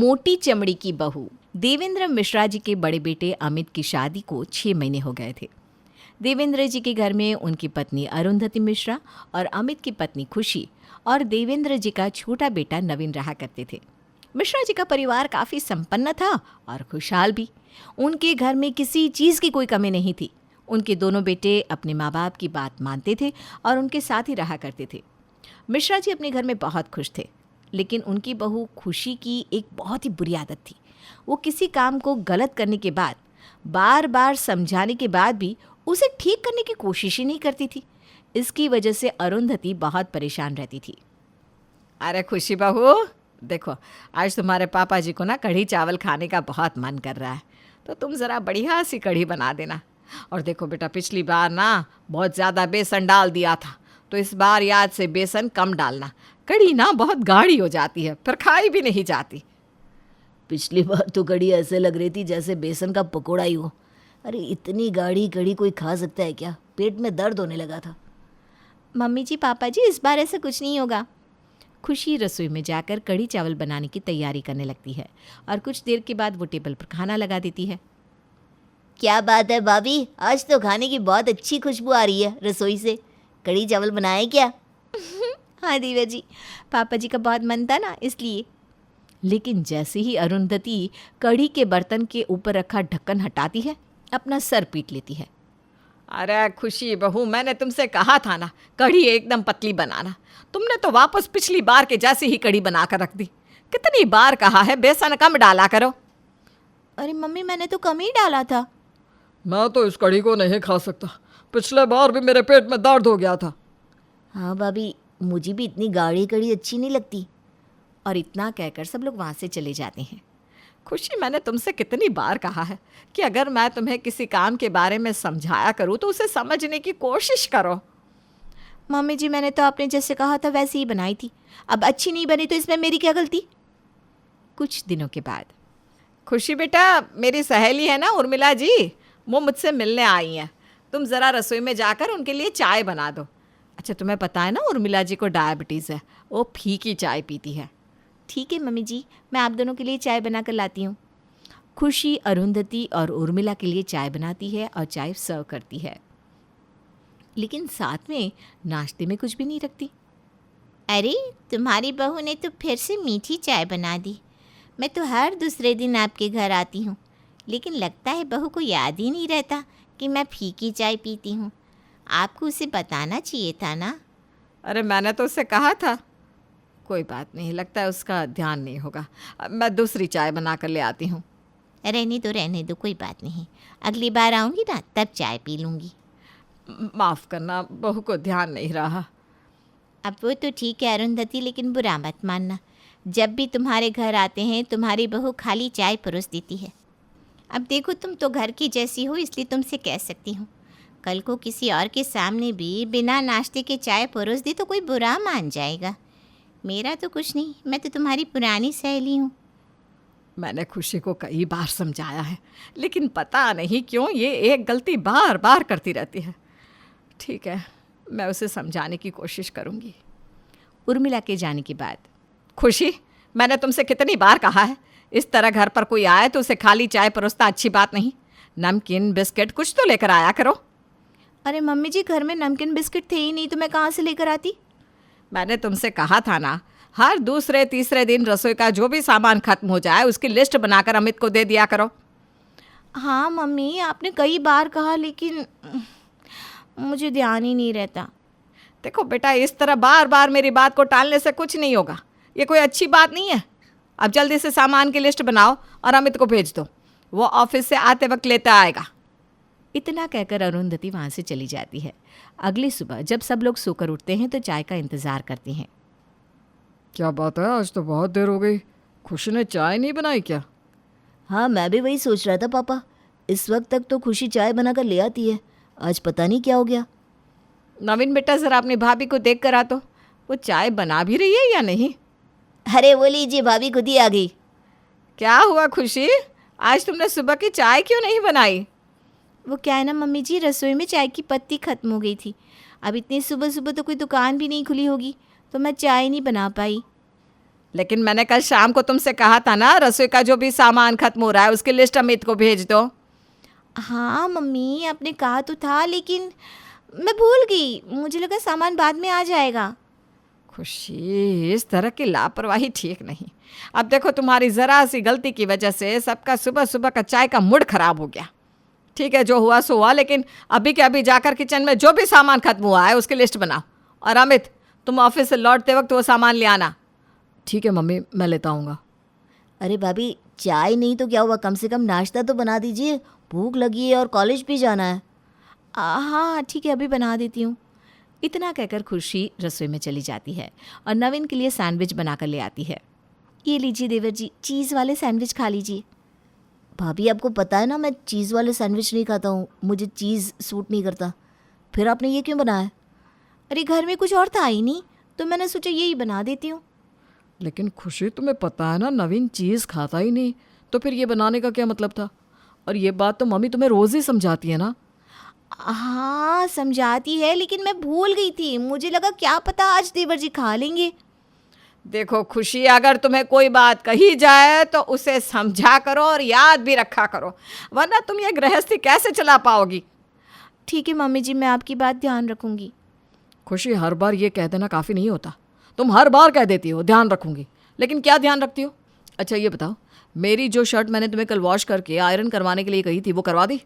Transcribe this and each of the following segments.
मोटी चमड़ी की बहू। देवेंद्र मिश्रा जी के बड़े बेटे अमित की शादी को 6 महीने हो गए थे। देवेंद्र जी के घर में उनकी पत्नी अरुंधति मिश्रा और अमित की पत्नी खुशी और देवेंद्र जी का छोटा बेटा नवीन रहा करते थे। मिश्रा जी का परिवार काफ़ी संपन्न था और खुशहाल भी। उनके घर में किसी चीज़ की कोई कमी नहीं थी। उनके दोनों बेटे अपने माँ बाप की बात मानते थे और उनके साथ ही रहा करते थे। मिश्रा जी अपने घर में बहुत खुश थे, लेकिन उनकी बहू खुशी की एक बहुत ही बुरी आदत थी। वो किसी काम को गलत करने के बाद बार बार समझाने के बाद भी उसे ठीक करने की कोशिश ही नहीं करती थी। इसकी वजह से अरुंधति बहुत परेशान रहती थी। अरे खुशी बहू, देखो आज तुम्हारे पापा जी को ना कढ़ी चावल खाने का बहुत मन कर रहा है, तो तुम ज़रा बढ़िया सी कढ़ी बना देना। और देखो बेटा, पिछली बार ना बहुत ज़्यादा बेसन डाल दिया था, तो इस बार याद से बेसन कम डालना। कढ़ी ना बहुत गाढ़ी हो जाती है, फिर खाई भी नहीं जाती। पिछली बार तो कढ़ी ऐसे लग रही थी जैसे बेसन का पकोड़ा ही हो। अरे इतनी गाढ़ी कढ़ी कोई खा सकता है क्या? पेट में दर्द होने लगा था। मम्मी जी, पापा जी, इस बार ऐसा कुछ नहीं होगा। खुशी रसोई में जाकर कढ़ी चावल बनाने की तैयारी करने लगती है और कुछ देर के बाद वो टेबल पर खाना लगा देती है। क्या बात है भाभी, आज तो खाने की बहुत अच्छी खुशबू आ रही है रसोई से। कढ़ी चावल बनाए क्या? हाँ दिव्या जी, पापा जी का बहुत मन था ना, इसलिए। लेकिन जैसे ही अरुंधति कढ़ी के बर्तन के ऊपर रखा ढक्कन हटाती है, अपना सर पीट लेती है। अरे खुशी बहू, मैंने तुमसे कहा था ना कढ़ी एकदम पतली बनाना। तुमने तो वापस पिछली बार के जैसे ही कढ़ी बना कर रख दी। कितनी बार कहा है बेसन कम डाला करो। अरे मम्मी, मैंने तो कम ही डाला था। मैं तो इस कढ़ी को नहीं खा सकता, पिछले बार भी मेरे पेट में दर्द हो गया था। हाँ भाभी, मुझे भी इतनी गाढ़ी कढ़ी अच्छी नहीं लगती। और इतना कहकर सब लोग वहाँ से चले जाते हैं। खुशी, मैंने तुमसे कितनी बार कहा है कि अगर मैं तुम्हें किसी काम के बारे में समझाया करूँ तो उसे समझने की कोशिश करो। मम्मी जी, मैंने तो आपने जैसे कहा था वैसे ही बनाई थी। अब अच्छी नहीं बनी तो इसमें मेरी क्या गलती? कुछ दिनों के बाद। खुशी बेटा, मेरी सहेली है ना उर्मिला जी, वो मुझसे मिलने आई हैं। तुम ज़रा रसोई में जाकर उनके लिए चाय बना दो। अच्छा, तुम्हें पता है ना उर्मिला जी को डायबिटीज़ है, वो फीकी चाय पीती है। ठीक है मम्मी जी, मैं आप दोनों के लिए चाय बना कर लाती हूँ। खुशी अरुंधति और उर्मिला के लिए चाय बनाती है और चाय सर्व करती है, लेकिन साथ में नाश्ते में कुछ भी नहीं रखती। अरे तुम्हारी बहू ने तो फिर से मीठी चाय बना दी। मैं तो हर दूसरे दिन आपके घर आती हूँ, लेकिन लगता है बहू को याद ही नहीं रहता कि मैं फीकी चाय पीती हूँ। आपको उसे बताना चाहिए था ना। अरे मैंने तो उससे कहा था। कोई बात नहीं, लगता है उसका ध्यान नहीं होगा। मैं दूसरी चाय बना कर ले आती हूँ। रहने दो, कोई बात नहीं। अगली बार आऊँगी ना तब चाय पी लूँगी। माफ़ करना, बहू को ध्यान नहीं रहा। अब वो तो ठीक है अरुंधति, लेकिन बुरा मत मानना। जब भी तुम्हारे घर आते हैं तुम्हारी बहू खाली चाय परोस देती है। अब देखो, तुम तो घर की जैसी हो, इसलिए तुमसे कह सकती हूँ। कल को किसी और के सामने भी बिना नाश्ते के चाय परोस दी तो कोई बुरा मान जाएगा। मेरा तो कुछ नहीं, मैं तो तुम्हारी पुरानी सहेली हूँ। मैंने खुशी को कई बार समझाया है, लेकिन पता नहीं क्यों ये एक गलती बार बार करती रहती है। ठीक है, मैं उसे समझाने की कोशिश करूँगी। उर्मिला के जाने के बाद। खुशी, मैंने तुमसे कितनी बार कहा है, इस तरह घर पर कोई आए तो उसे खाली चाय परोसना अच्छी बात नहीं। नमकीन बिस्किट कुछ तो लेकर आया करो। अरे मम्मी जी, घर में नमकीन बिस्किट थे ही नहीं, तो मैं कहाँ से लेकर आती? मैंने तुमसे कहा था ना, हर दूसरे तीसरे दिन रसोई का जो भी सामान खत्म हो जाए उसकी लिस्ट बनाकर अमित को दे दिया करो। हाँ मम्मी, आपने कई बार कहा, लेकिन मुझे ध्यान ही नहीं रहता। देखो बेटा, इस तरह बार बार मेरी बात को टालने से कुछ नहीं होगा। ये कोई अच्छी बात नहीं है। अब जल्दी से सामान की लिस्ट बनाओ और अमित को भेज दो, वो ऑफिस से आते वक्त लेता आएगा। इतना कहकर अरुंधति वहाँ से चली जाती है। अगली सुबह जब सब लोग सोकर उठते हैं तो चाय का इंतज़ार करते हैं। क्या बात है, आज तो बहुत देर हो गई, खुशी ने चाय नहीं बनाई क्या? हाँ, मैं भी वही सोच रहा था पापा। इस वक्त तक तो खुशी चाय बनाकर ले आती है, आज पता नहीं क्या हो गया। नवीन बेटा, ज़रा अपनी भाभी को देख कर आ तो, वो चाय बना भी रही है या नहीं। अरे वो लीजिए, भाभी खुद ही आ गई। क्या हुआ खुशी, आज तुमने सुबह की चाय क्यों नहीं बनाई? वो क्या है ना मम्मी जी, रसोई में चाय की पत्ती ख़त्म हो गई थी। अब इतनी सुबह सुबह तो कोई दुकान भी नहीं खुली होगी, तो मैं चाय नहीं बना पाई। लेकिन मैंने कल शाम को तुमसे कहा था ना, रसोई का जो भी सामान खत्म हो रहा है उसकी लिस्ट अमित को भेज दो। हाँ मम्मी, आपने कहा तो था, लेकिन मैं भूल गई। मुझे लगा सामान बाद में आ जाएगा। खुशी, इस तरह की लापरवाही ठीक नहीं। अब देखो, तुम्हारी ज़रा सी गलती की वजह से सबका सुबह सुबह का चाय का मूड खराब हो गया। ठीक है, जो हुआ सो हुआ, लेकिन अभी के अभी जाकर किचन में जो भी सामान खत्म हुआ है उसकी लिस्ट बनाओ। और अमित, तुम ऑफिस से लौटते वक्त वो सामान ले आना। ठीक है मम्मी, मैं लेता आऊँगा। अरे भाभी, चाय नहीं तो क्या हुआ, कम से कम नाश्ता तो बना दीजिए, भूख लगी है और कॉलेज भी जाना है। हाँ ठीक है, अभी बना देती हूँ। इतना कहकर खुशी रसोई में चली जाती है और नवीन के लिए सैंडविच बनाकर ले आती है। ये लीजिए देवर जी, चीज़ वाले सैंडविच खा लीजिए। भाभी, आपको पता है ना मैं चीज़ वाले सैंडविच नहीं खाता हूँ, मुझे चीज़ सूट नहीं करता। फिर आपने ये क्यों बनाया? अरे घर में कुछ और था ही नहीं, तो मैंने सोचा यही बना देती हूँ। लेकिन खुशी, तुम्हें पता है ना नवीन चीज़ खाता ही नहीं, तो फिर ये बनाने का क्या मतलब था? और ये बात तो मम्मी तुम्हें रोज़ ही समझाती है ना। हाँ समझाती है, लेकिन मैं भूल गई थी। मुझे लगा क्या पता आज देवर जी खा लेंगे। देखो खुशी, अगर तुम्हें कोई बात कही जाए तो उसे समझा करो और याद भी रखा करो, वरना तुम ये गृहस्थी कैसे चला पाओगी। ठीक है मम्मी जी, मैं आपकी बात ध्यान रखूंगी। खुशी, हर बार ये कह देना काफ़ी नहीं होता। तुम हर बार कह देती हो ध्यान रखूंगी, लेकिन क्या ध्यान रखती हो? अच्छा ये बताओ, मेरी जो शर्ट मैंने तुम्हें कल वॉश करके आयरन करवाने के लिए कही थी वो करवा दी?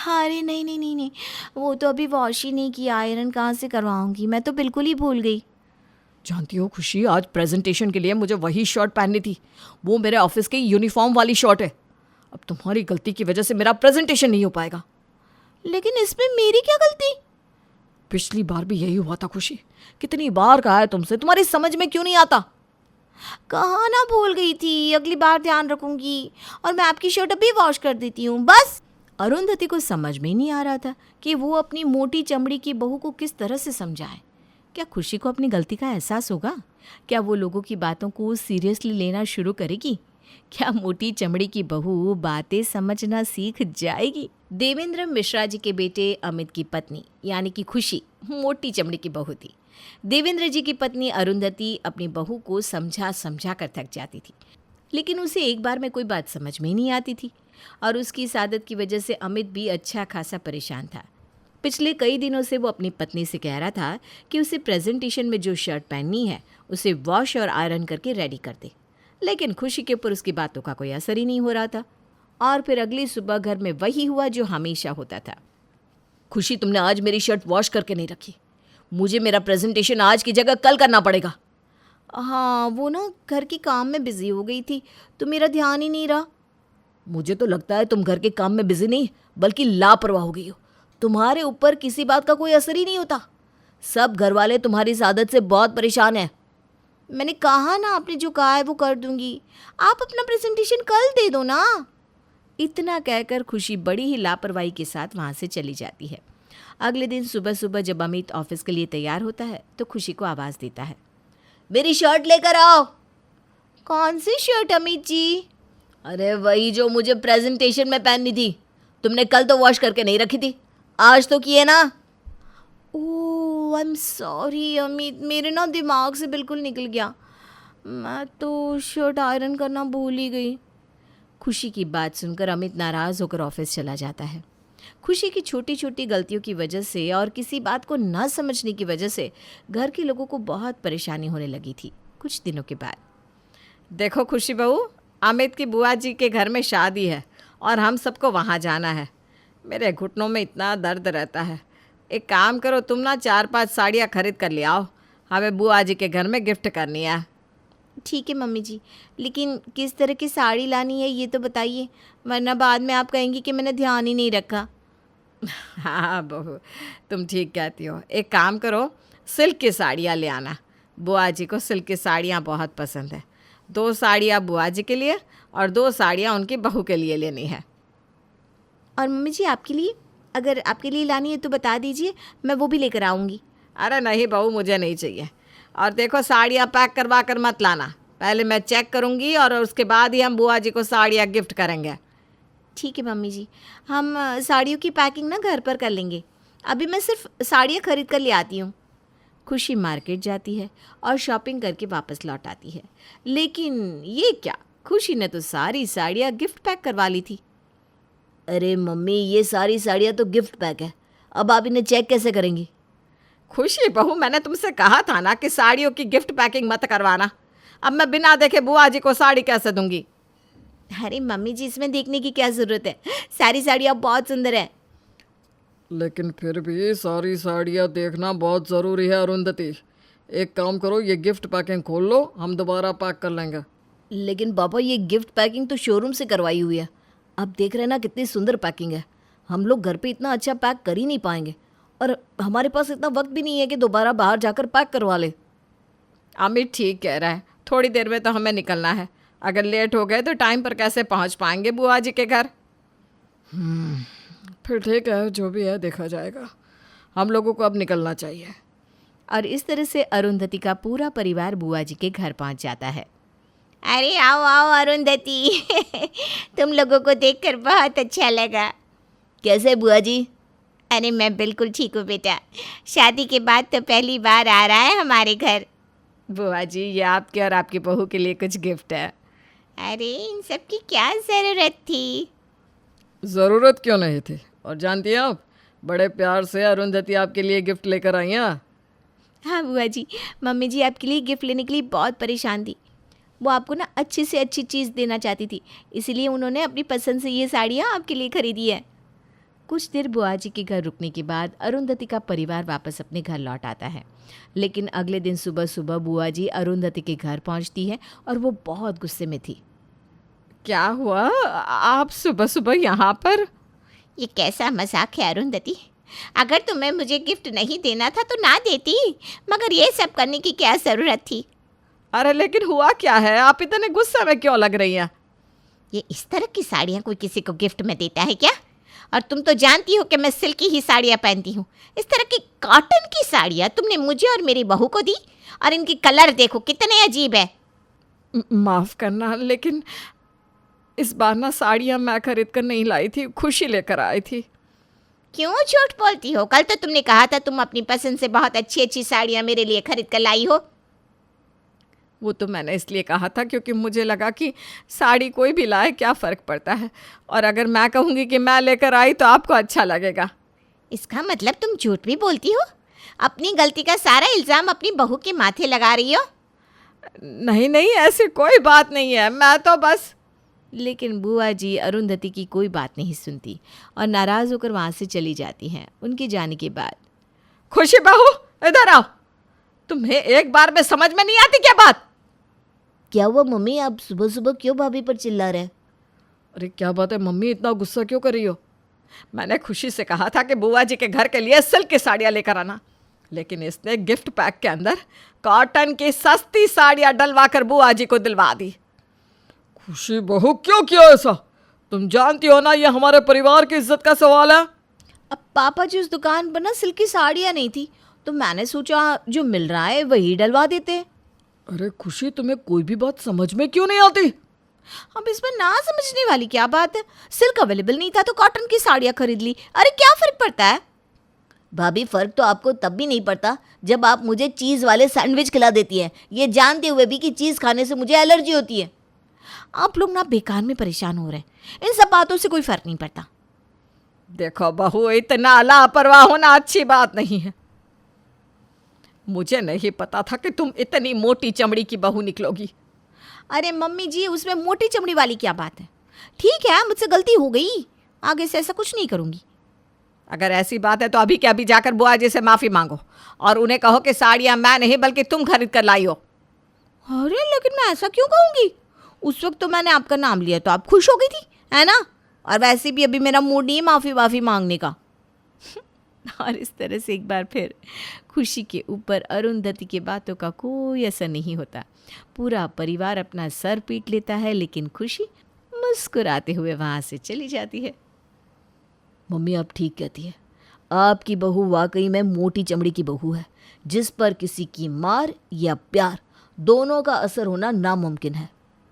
अरे नहीं नहीं नहीं नहीं, वो तो अभी वॉश ही नहीं किया, आयरन कहाँ से करवाऊंगी, मैं तो बिल्कुल ही भूल गई। जानती हो खुशी, आज प्रेजेंटेशन के लिए मुझे वही शर्ट पहननी थी, वो मेरे ऑफिस की यूनिफॉर्म वाली शर्ट है। अब तुम्हारी गलती की वजह से मेरा प्रेजेंटेशन नहीं हो पाएगा। लेकिन इसमें मेरी क्या गलती? पिछली बार भी यही हुआ था खुशी, कितनी बार कहा है तुमसे, तुम्हारी समझ में क्यों नहीं आता? कहाँ ना भूल गई थी, अगली बार ध्यान रखूंगी। और मैं आपकी शर्ट अभी वॉश कर देती हूँ बस। अरुंधति को समझ में ही नहीं आ रहा था कि वो अपनी मोटी चमड़ी की बहू को किस तरह से समझाए। क्या खुशी को अपनी गलती का एहसास होगा? क्या वो लोगों की बातों को सीरियसली लेना शुरू करेगी? क्या मोटी चमड़ी की बहू बातें समझना सीख जाएगी? देवेंद्र मिश्रा जी के बेटे अमित की पत्नी यानी कि खुशी मोटी चमड़ी की बहू थी। देवेंद्र जी की पत्नी अरुंधति अपनी बहू को समझा समझा कर थक जाती थी, लेकिन उसे एक बार में कोई बात समझ में ही नहीं आती थी। और उसकी इस आदत की वजह से अमित भी अच्छा खासा परेशान था। पिछले कई दिनों से वो अपनी पत्नी से कह रहा था कि उसे प्रेजेंटेशन में जो शर्ट पहननी है उसे वॉश और आयरन करके रेडी कर दे, लेकिन खुशी के ऊपर उसकी बातों का कोई असर ही नहीं हो रहा था। और फिर अगली सुबह घर में वही हुआ जो हमेशा होता था। खुशी, तुमने आज मेरी शर्ट वॉश करके नहीं रखी, मुझे मेरा प्रेजेंटेशन आज की जगह कल करना पड़ेगा। हाँ वो ना घर के काम में बिजी हो गई थी, तो मेरा ध्यान ही नहीं रहा। मुझे तो लगता है तुम घर के काम में बिजी नहीं बल्कि लापरवाह हो गई हो। तुम्हारे ऊपर किसी बात का कोई असर ही नहीं होता। सब घर वाले तुम्हारी इस आदत से बहुत परेशान हैं। मैंने कहा ना, आपने जो कहा है वो कर दूंगी। आप अपना प्रेजेंटेशन कल दे दो ना। इतना कहकर खुशी बड़ी ही लापरवाही के साथ वहाँ से चली जाती है। अगले दिन सुबह सुबह जब अमित ऑफिस के लिए तैयार होता है तो खुशी को आवाज़ देता है, मेरी शर्ट लेकर आओ। कौन सी शर्ट अमित जी? अरे वही जो मुझे प्रेजेंटेशन में पहननी थी, तुमने कल तो वॉश करके नहीं रखी थी, आज तो किए ना। ओह आई एम सॉरी अमित, मेरे ना दिमाग से बिल्कुल निकल गया। मैं तो शर्ट आयरन करना भूल ही गई। खुशी की बात सुनकर अमित नाराज़ होकर ऑफिस चला जाता है। खुशी की छोटी छोटी गलतियों की वजह से और किसी बात को न समझने की वजह से घर के लोगों को बहुत परेशानी होने लगी थी। कुछ दिनों के बाद, देखो खुशी बहू, अमित की बुआ जी के घर में शादी है और हम सबको वहाँ जाना है। मेरे घुटनों में इतना दर्द रहता है। एक काम करो, तुम ना 4-5 साड़ियाँ खरीद कर ले आओ, हमें बुआ जी के घर में गिफ्ट करनी है। ठीक है मम्मी जी, लेकिन किस तरह की साड़ी लानी है ये तो बताइए, वरना बाद में आप कहेंगी कि मैंने ध्यान ही नहीं रखा। हाँ बहू, तुम ठीक कहती हो। एक काम करो, सिल्क की साड़ियाँ ले आना। बुआ जी को सिल्क की साड़ियाँ बहुत पसंद है। 2 साड़ियाँ बुआ जी के लिए और 2 साड़ियाँ उनकी बहू के लिए लेनी है। और मम्मी जी आपके लिए, अगर आपके लिए लानी है तो बता दीजिए, मैं वो भी लेकर आऊँगी। अरे नहीं बहू, मुझे नहीं चाहिए। और देखो, साड़ियाँ पैक करवा कर मत लाना, पहले मैं चेक करूँगी और उसके बाद ही हम बुआ जी को साड़ियाँ गिफ्ट करेंगे। ठीक है मम्मी जी, हम साड़ियों की पैकिंग ना घर पर कर लेंगे। अभी मैं सिर्फ साड़ियाँ खरीद कर ले आती हूँ। खुशी मार्केट जाती है और शॉपिंग करके वापस लौट आती है। लेकिन ये क्या, खुशी ने तो सारी साड़ियाँ गिफ्ट पैक करवा ली थी। अरे मम्मी, ये सारी साड़ियाँ तो गिफ्ट पैक है, अब आप इन्हें चेक कैसे करेंगी? खुशी बहू, मैंने तुमसे कहा था ना कि साड़ियों की गिफ्ट पैकिंग मत करवाना। अब मैं बिना देखे बुआ जी को साड़ी कैसे दूंगी? अरे मम्मी जी, इसमें देखने की क्या ज़रूरत है, सारी साड़ियाँ बहुत सुंदर है। लेकिन फिर भी सारी साड़ियाँ देखना बहुत ज़रूरी है अरुंधति। एक काम करो, ये गिफ्ट पैकिंग खोल लो, हम दोबारा पैक कर लेंगे। लेकिन पापा, ये गिफ्ट पैकिंग तो शोरूम से करवाई हुई है। आप देख रहे हैं ना कितनी सुंदर पैकिंग है। हम लोग घर पे इतना अच्छा पैक कर ही नहीं पाएंगे, और हमारे पास इतना वक्त भी नहीं है कि दोबारा बाहर जाकर पैक करवा ले। अमित ठीक कह रहा है, थोड़ी देर में तो हमें निकलना है। अगर लेट हो गए तो टाइम पर कैसे पहुंच पाएंगे बुआ जी के घर? फिर ठीक है, जो भी है देखा जाएगा। हम लोगों को अब निकलना चाहिए। और इस तरह से अरुंधति का पूरा परिवार बुआ जी के घर पहुंच जाता है। अरे आओ आओ अरुंधति तुम लोगों को देखकर बहुत अच्छा लगा। कैसे बुआ जी? अरे मैं बिल्कुल ठीक हूँ बेटा, शादी के बाद तो पहली बार आ रहा है हमारे घर। बुआ जी, ये आपके और आपकी बहू के लिए कुछ गिफ्ट है। अरे इन सब की क्या ज़रूरत थी? ज़रूरत क्यों नहीं थी? और जानती हैं आप, बड़े प्यार से अरुंधति आपके लिए गिफ्ट लेकर आई हैं। हाँ बुआ जी, मम्मी जी आपके लिए गिफ्ट लेने के लिए बहुत परेशान थी। वो आपको ना अच्छी से अच्छी चीज़ देना चाहती थी, इसीलिए उन्होंने अपनी पसंद से ये साड़ियाँ आपके लिए खरीदी है। कुछ देर बुआ जी के घर रुकने के बाद अरुंधति का परिवार वापस अपने घर लौट आता है। लेकिन अगले दिन सुबह सुबह बुआ जी अरुंधति के घर पहुंचती है और वो बहुत गुस्से में थी। क्या हुआ, आप सुबह सुबह यहाँ पर? ये कैसा मजाक है अरुंधति? अगर तुम्हें मुझे गिफ्ट नहीं देना था तो ना देती, मगर ये सब करने की क्या ज़रूरत थी? अरे लेकिन हुआ क्या है, आप इतने गुस्से में क्यों लग रही हैं? ये इस तरह की साड़ियाँ कोई किसी को गिफ्ट में देता है क्या? और तुम तो जानती हो कि मैं सिल्क की ही साड़ियाँ पहनती हूँ। इस तरह की कॉटन की साड़ियाँ तुमने मुझे और मेरी बहू को दी, और इनकी कलर देखो कितने अजीब है। माफ़ करना, लेकिन इस बार ना साड़ियाँ मैं खरीद कर नहीं लाई थी, खुशी लेकर आई थी। क्यों झूठ बोलती हो? कल तो तुमने कहा था तुम अपनी पसंद से बहुत अच्छी अच्छी साड़ियाँ मेरे लिए खरीद कर लाई हो। वो तो मैंने इसलिए कहा था क्योंकि मुझे लगा कि साड़ी कोई भी लाए क्या फ़र्क पड़ता है, और अगर मैं कहूँगी कि मैं लेकर आई तो आपको अच्छा लगेगा। इसका मतलब तुम झूठ भी बोलती हो? अपनी गलती का सारा इल्ज़ाम अपनी बहू के माथे लगा रही हो? नहीं नहीं, ऐसी कोई बात नहीं है, मैं तो बस। लेकिन बुआ जी अरुंधति की कोई बात नहीं सुनती और नाराज़ होकर वहाँ से चली जाती हैं। उनके जाने के बाद खुशी बहू, इधर आओ। तुम्हें एक बार में समझ में नहीं आती क्या बात? क्या हुआ मम्मी, आप सुबह सुबह क्यों भाभी पर चिल्ला रहे हैं? अरे क्या बात है मम्मी, इतना गुस्सा क्यों कर रही हो? मैंने खुशी से कहा था कि बुआ जी के घर के लिए सिल्क की साड़ियाँ लेकर आना, लेकिन इसने गिफ्ट पैक के अंदर कॉटन की सस्ती साड़ियाँ डलवा कर बुआ जी को दिलवा दी। खुशी बहू, क्यों किया ऐसा? तुम जानती हो ना ये हमारे परिवार की इज्जत का सवाल है। अब पापा जी उस दुकान पर ना सिल्क की साड़ियाँ नहीं थी, तो मैंने सोचा जो मिल रहा है वही डलवा देते हैं। अरे खुशी, तुम्हें कोई भी बात समझ में क्यों नहीं आती? अब इसमें ना समझने वाली क्या बात है? सिल्क अवेलेबल नहीं था तो कॉटन की साड़ियाँ खरीद ली, अरे क्या फर्क पड़ता है? भाभी, फर्क तो आपको तब भी नहीं पड़ता जब आप मुझे चीज़ वाले सैंडविच खिला देती हैं, ये जानते हुए भी कि चीज़ खाने से मुझे एलर्जी होती है। आप लोग ना बेकार में परेशान हो रहे हैं, इन सब बातों से कोई फर्क नहीं पड़ता। देखो बहू, इतना लापरवाह होना अच्छी बात नहीं है। मुझे नहीं पता था कि तुम इतनी मोटी चमड़ी की बहू निकलोगी। अरे मम्मी जी, उसमें मोटी चमड़ी वाली क्या बात है? ठीक है, मुझसे गलती हो गई, आगे से ऐसा कुछ नहीं करूँगी। अगर ऐसी बात है तो अभी के अभी जाकर बुआ जी से माफ़ी मांगो और उन्हें कहो कि साड़ियाँ मैं नहीं बल्कि तुम खरीद कर लाई हो। अरे लेकिन मैं ऐसा क्यों कहूँगी? उस वक्त तो मैंने आपका नाम लिया तो आप खुश हो गई थी, है ना? और वैसे भी अभी मेरा मूड नहीं है माफ़ी मांगने का। और इस तरह से एक बार फिर खुशी के ऊपर अरुंधति की बातों का कोई असर नहीं होता। पूरा परिवार अपना सर पीट लेता है, लेकिन खुशी मुस्कुराते हुए वहाँ से चली जाती है। मम्मी आप ठीक कहती है, आपकी बहू वाकई में मोटी चमड़ी की बहू है, जिस पर किसी की मार या प्यार दोनों का असर होना नामुमकिन है।